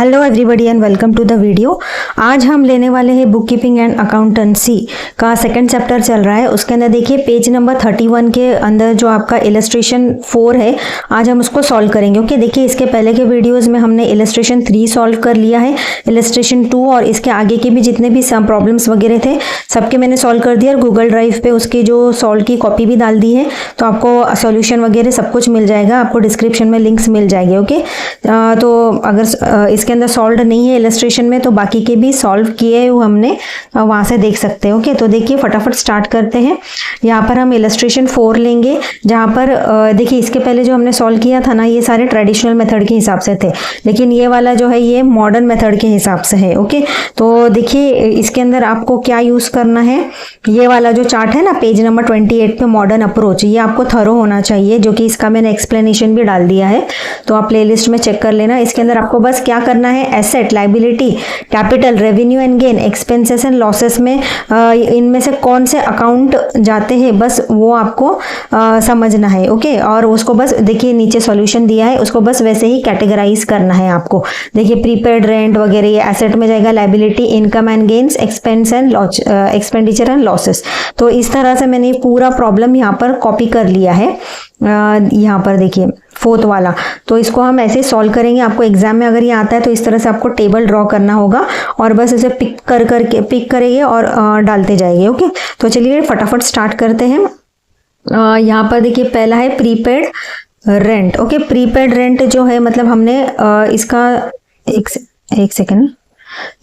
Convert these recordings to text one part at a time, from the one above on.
Hello everybody and welcome to the video. आज हम लेने वाले हैं बुक कीपिंग एंड अकाउंटेंसी का सेकंड चैप्टर चल रहा है। उसके अंदर देखिए पेज नंबर 31 के अंदर जो आपका इलस्ट्रेशन 4 है, आज हम उसको सॉल्व करेंगे। ओके, देखिए इसके पहले के वीडियोस में हमने इलस्ट्रेशन 3 सॉल्व कर लिया है, इलस्ट्रेशन 2 और इसके आगे के भी जितने भी प्रॉब्लम्स वगैरह थे सबके मैंने सॉल्व कर दिया और गूगल ड्राइव पे उसकी जो सॉल्व की कॉपी भी डाल दी है, तो आपको सॉल्यूशन वगैरह सब कुछ मिल जाएगा, आपको डिस्क्रिप्शन में लिंक्स मिल जाएंगे। ओके, तो अगर इसके अंदर सॉल्व नहीं है इलस्ट्रेशन में तो बाकी के भी सॉल्व किए हुए हमने वहां से देख सकते हैं। ओके, तो देखिए फटाफट स्टार्ट करते हैं। यहाँ पर हम इलस्ट्रेशन 4 लेंगे, जहाँ पर देखिए इसके पहले जो हमने सॉल्व किया था ना, ये सारे ट्रेडिशनल मेथड के हिसाब से थे, लेकिन ये वाला जो है ये मॉडर्न मेथड के हिसाब से है। ओके, तो देखिए इसके अंदर आपको क्या यूज करना है, ये वाला जो चार्ट है ना पेज नंबर 28 पे मॉडर्न अप्रोच, ये आपको थरो होना चाहिए, जो कि इसका मैंने एक्सप्लेनेशन भी डाल दिया है, तो आप प्लेलिस्ट में चेक कर लेना। इसके अंदर आपको बस क्या करना है, asset, liability, capital, revenue and gain, expenses and losses में इनमें से कौन से अकाउंट जाते हैं, बस वो आपको समझना है। ओके, और उसको बस देखिए नीचे सॉल्यूशन दिया है, उसको बस वैसे ही कैटेगराइज करना है आपको। देखिए प्रीपेड रेंट वगैरह ये एसेट में जाएगा, liability income and gains, expense and expenditure and losses. तो इस तरह से मैंने पूरा प्रॉब्लम यहाँ पर कॉपी कर लिया है। यहाँ पर देखिए फोर्थ वाला, तो इसको हम ऐसे सॉल्व करेंगे। आपको एग्जाम में अगर ये आता है तो इस तरह से आपको टेबल ड्रॉ करना होगा और बस इसे पिक करेंगे और डालते जाएंगे। ओके, तो चलिए फटाफट स्टार्ट करते हैं। यहाँ पर देखिए पहला है prepaid rent. Okay, prepaid rent जो है मतलब हमने इसका एक सेकेंड,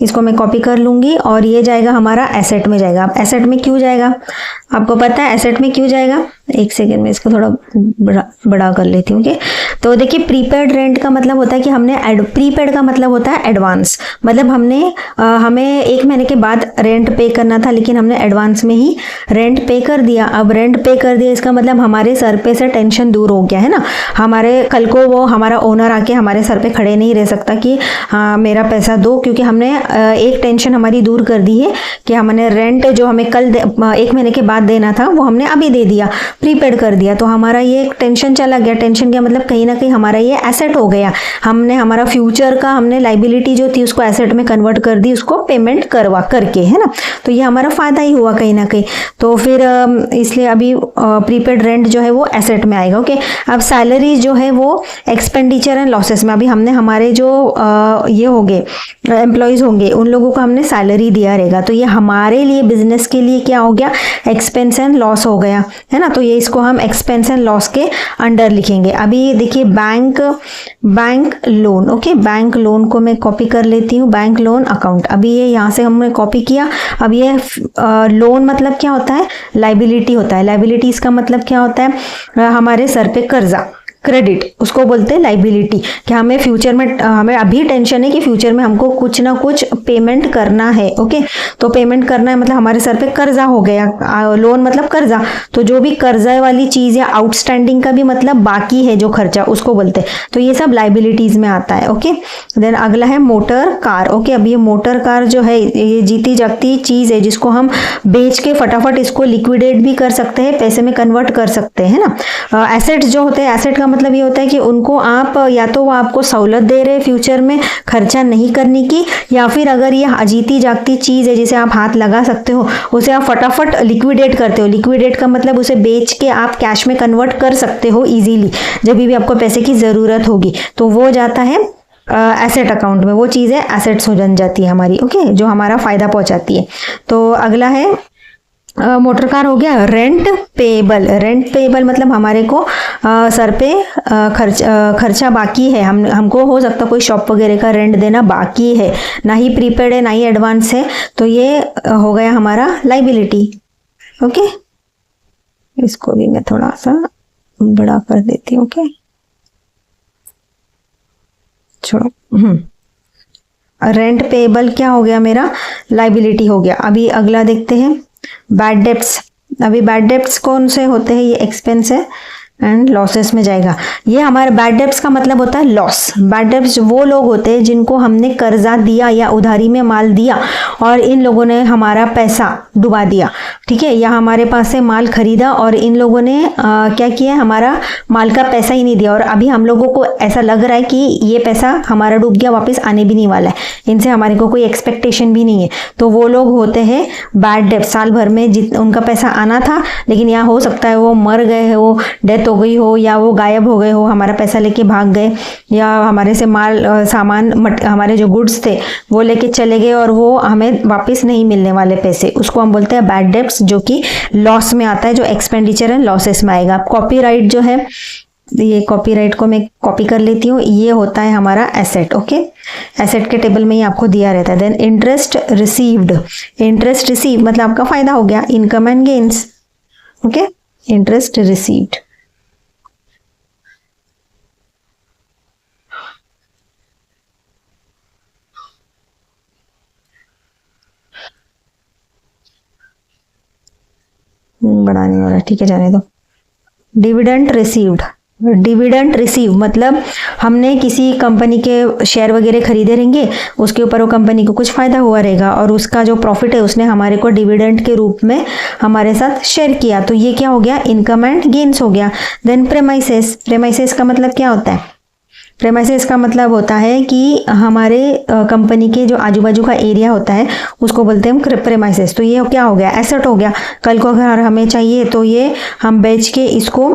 इसको मैं कॉपी कर लूंगी और ये जाएगा हमारा एसेट में जाएगा। एसेट में क्यों जाएगा आपको पता है, एसेट में क्यों जाएगा, एक सेकेंड में इसको थोड़ा बड़ा कर लेती हूँ। ओके, तो देखिए प्रीपेड रेंट का मतलब होता है कि हमने प्रीपेड का मतलब होता है एडवांस, मतलब हमने हमें 1 महीने के बाद रेंट पे करना था, लेकिन हमने एडवांस में ही रेंट पे कर दिया। अब रेंट पे कर दिया इसका मतलब हमारे सर पे से टेंशन दूर हो गया है ना। हमारे कल को वो हमारा ओनर आके हमारे सर पे खड़े नहीं रह सकता कि हाँ मेरा पैसा दो, क्योंकि हमने एक टेंशन हमारी दूर कर दी है कि हमने रेंट जो हमें कल 1 महीने के बाद देना था वो हमने अभी दे दिया, प्रीपेड कर दिया, तो हमारा ये एक टेंशन चला गया। टेंशन क्या मतलब कहीं ना कहीं हमारा ये एसेट हो गया, हमने हमारा फ्यूचर का हमने लायबिलिटी जो थी उसको एसेट में कन्वर्ट कर दी, उसको पेमेंट करवा करके, है ना। तो ये हमारा फायदा ही हुआ कहीं ना कहीं, तो फिर इसलिए अभी प्रीपेड रेंट जो है वो एसेट में आएगा। ओके, अब सैलरी जो है वो एक्सपेंडिचर एंड लॉसेस में, अभी हमने हमारे जो ये होंगे एम्प्लॉयज होंगे उन लोगों को हमने सैलरी दिया रहेगा, तो ये हमारे लिए बिजनेस के लिए क्या हो गया, एक्सपेंस एंड लॉस हो गया, है ना। तो ये इसको हम एक्सपेंस एंड लॉस के अंडर लिखेंगे। अभी देखिए bank loan. Okay, bank loan को मैं कॉपी कर लेती हूँ, बैंक लोन अकाउंट। अभी ये यहाँ से हमने कॉपी किया। अब ये लोन मतलब क्या होता है, लायबिलिटी होता है। लायबिलिटीज का मतलब क्या होता है, हमारे सर पे कर्जा, क्रेडिट, उसको बोलते हैं लायबिलिटी, कि हमें फ्यूचर में हमें अभी टेंशन है कि फ्यूचर में हमको कुछ ना कुछ पेमेंट करना है। ओके, तो पेमेंट करना है मतलब हमारे सर पे कर्जा हो गया, लोन मतलब कर्जा, तो जो भी कर्जा वाली चीज या आउटस्टैंडिंग का भी मतलब बाकी है जो खर्चा, उसको बोलते हैं, तो ये सब लायबिलिटीज में आता है। ओके, देन अगला है मोटर कार। ओके, अब ये मोटर कार जो है ये जीती जागती चीज है जिसको हम बेच के फटाफट इसको लिक्विडेट भी कर सकते हैं, पैसे में कन्वर्ट कर सकते हैं ना। एसेट जो होते हैं, एसेट का मतलब ये होता है कि उनको आप या तो वो आपको सहूलत दे रहे फ्यूचर में खर्चा नहीं करने की, या फिर अगर ये जीती जागती चीज है जिसे आप हाथ लगा सकते हो, उसे आप फटाफट लिक्विडेट करते हो। लिक्विडेट का मतलब उसे बेच के आप कैश में कन्वर्ट कर सकते हो इजीली, जब भी आपको पैसे की जरूरत होगी, तो वो जाता है एसेट अकाउंट में, वो चीजें एसेट्स हो जाती है हमारी। ओके, जो हमारा फायदा पहुंचाती है। तो अगला है मोटर कार हो गया। Rent payable. रेंट पेएबल मतलब हमारे को सर पे खर्चा बाकी है, हमको हो सकता कोई शॉप वगैरह का रेंट देना बाकी है, ना ही प्रीपेड है ना ही एडवांस है, तो ये हो गया हमारा लायबिलिटी। ओके, इसको भी मैं थोड़ा सा बड़ा कर देती हूँ। ओके, छोड़ो। रेंट पेएबल क्या हो गया मेरा, लायबिलिटी हो गया। अभी अगला देखते हैं बैड डेब्ट्स। अभी बैड डेब्ट्स कौन से होते हैं, ये एक्सपेंस है, एंड लॉसेस में जाएगा। ये हमारे बैड डेब्ट्स का मतलब होता है लॉस। बैड डेब्ट्स वो लोग होते हैं जिनको हमने कर्जा दिया या उधारी में माल दिया और इन लोगों ने हमारा पैसा डुबा दिया, ठीक है, या हमारे पास से माल खरीदा और इन लोगों ने क्या किया, हमारा माल का पैसा ही नहीं दिया और अभी हम लोगों को ऐसा लग रहा है कि ये पैसा हमारा डूब गया, वापस आने भी नहीं वाला है, इनसे हमारे को कोई एक्सपेक्टेशन भी नहीं है, तो वो लोग होते हैं बैड डेब्ट। साल भर में उनका पैसा आना था लेकिन यहाँ हो सकता है वो मर गए हो, डेथ हो गई हो, या वो गायब हो गए हो, हमारा पैसा लेके भाग गए, या हमारे से माल सामान हमारे जो गुड्स थे वो लेके चले गए और वो हमें वापस नहीं मिलने वाले पैसे, उसको हम बोलते हैं बैड डेब्ट्स, जो कि लॉस में आता है, जो एक्सपेंडिचर एंड लॉसेस में आएगा। कॉपीराइट जो है, ये कॉपीराइट को मैं कॉपी कर लेती हूँ, ये होता है हमारा एसेट। ओके, एसेट के टेबल में ही आपको दिया रहता है। Then interest received, interest receive मतलब आपका फायदा हो गया, income and gains. Okay, interest received. बड़ा नहीं हो रहा, ठीक है, जाने दो। डिविडेंड रिसीव्ड, डिविडेंड रिसीव मतलब हमने किसी कंपनी के शेयर वगैरह खरीदे रहेंगे, उसके ऊपर वो कंपनी को कुछ फायदा हुआ रहेगा और उसका जो प्रॉफिट है उसने हमारे को डिविडेंड के रूप में हमारे साथ शेयर किया, तो ये क्या हो गया, इनकम एंड गेन्स हो गया। देन प्रेमाइसेस, प्रेमाइसेस का मतलब क्या होता है, प्रेमाइसेस का मतलब होता है कि हमारे कंपनी के जो आजू बाजू का एरिया होता है उसको बोलते हैं हम प्रेमाइसेस। तो ये क्या हो गया, एसेट हो गया, कल को अगर हमें चाहिए तो ये हम बेच के इसको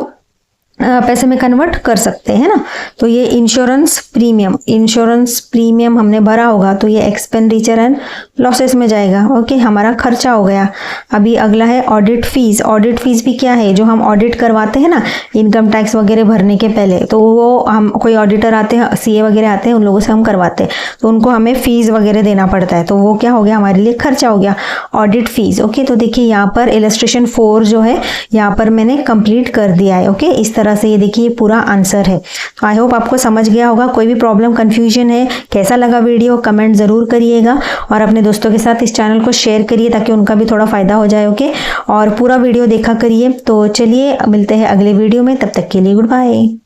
पैसे में कन्वर्ट कर सकते हैं ना। तो ये इंश्योरेंस प्रीमियम, इंश्योरेंस प्रीमियम हमने भरा होगा तो ये एक्सपेंडिचर एंड लॉसेस में जाएगा। ओके, हमारा खर्चा हो गया। अभी अगला है ऑडिट फीस। ऑडिट फीस भी क्या है, जो हम ऑडिट करवाते हैं ना इनकम टैक्स वगैरह भरने के पहले, तो वो हम कोई ऑडिटर आते हैं, सीए वगैरह आते हैं, उन लोगों से हम करवाते हैं तो उनको हमें फीस वगैरह देना पड़ता है, तो वो क्या हो गया, हमारे लिए खर्चा हो गया, ऑडिट फीस। ओके, तो देखिए यहाँ पर इलस्ट्रेशन 4 जो है यहाँ पर मैंने कंप्लीट कर दिया है। ओके, इस तरह से ये देखिए पूरा आंसर है। तो आई होप आपको समझ गया होगा। कोई भी प्रॉब्लम कंफ्यूजन है, कैसा लगा वीडियो, कमेंट जरूर करिएगा और अपने दोस्तों के साथ इस चैनल को शेयर करिए ताकि उनका भी थोड़ा फायदा हो जाए। ओके, और पूरा वीडियो देखा करिए। तो चलिए मिलते हैं अगले वीडियो में, तब तक के लिए गुड बाय।